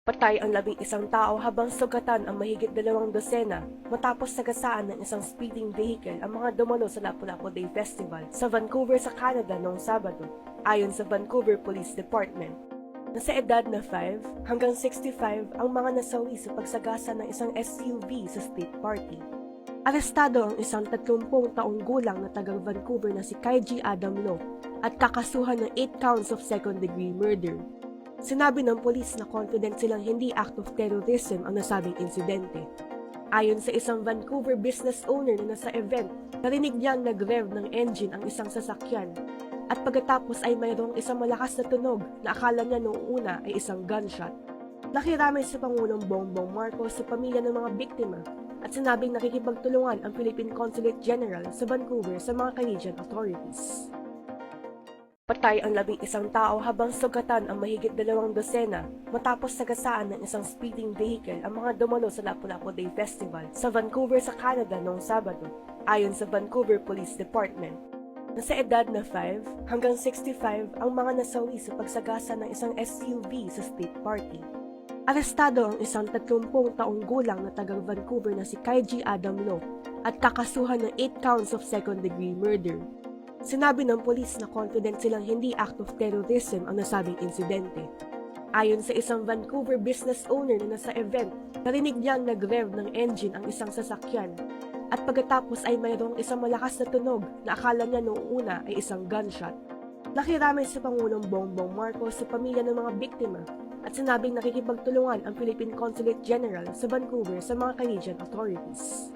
Patay ang 11 tao habang sugatan ang mahigit 2 dosena matapos sagasaan ng isang speeding vehicle ang mga dumalo sa Lapu-Lapu Day Festival sa Vancouver sa Canada noong Sabado, ayon sa Vancouver Police Department. Nasa edad na 5 hanggang 65 ang mga nasawi sa pagsagasa ng isang SUV sa state party. Arestado ang isang 30 taong gulang na tagang Vancouver na si Kaiji Adam Lo at kakasuhan ng 8 counts of second-degree murder. Sinabi ng polis na confident silang hindi act of terrorism ang nasabing insidente. Ayon sa isang Vancouver business owner na nasa event, narinig niyang nag-rev ng engine ang isang sasakyan at pagkatapos ay mayroong isang malakas na tunog na akala niya noong una ay isang gunshot. Nakiramay si Pangulong Bongbong Marcos sa pamilya ng mga biktima at sinabing nakikipagtulungan ang Philippine Consulate General sa Vancouver sa mga Canadian authorities. Patay ang 11 tao habang sugatan ang mahigit 2 dosena matapos sagasaan ng isang speeding vehicle ang mga dumalo sa Lapu-Lapu Day Festival sa Vancouver sa Canada noong Sabado, ayon sa Vancouver Police Department. Nasa edad na 5 hanggang 65 ang mga nasawi sa pagsagasa ng isang SUV sa state party. Arestado ang isang 30 taong gulang na tagang Vancouver na si Kaiji Adam Lo at kakasuhan ng 8 counts of second-degree murder. Sinabi ng polis na confident silang hindi act of terrorism ang nasabing insidente. Ayon sa isang Vancouver business owner na nasa event, narinig niyang nag-rev ng engine ang isang sasakyan at pagkatapos ay mayroong isang malakas na tunog na akala niya noong una ay isang gunshot. Nakiramay si Pangulong Bongbong Marcos sa pamilya ng mga biktima at sinabing nakikipagtulungan ang Philippine Consulate General sa Vancouver sa mga Canadian authorities.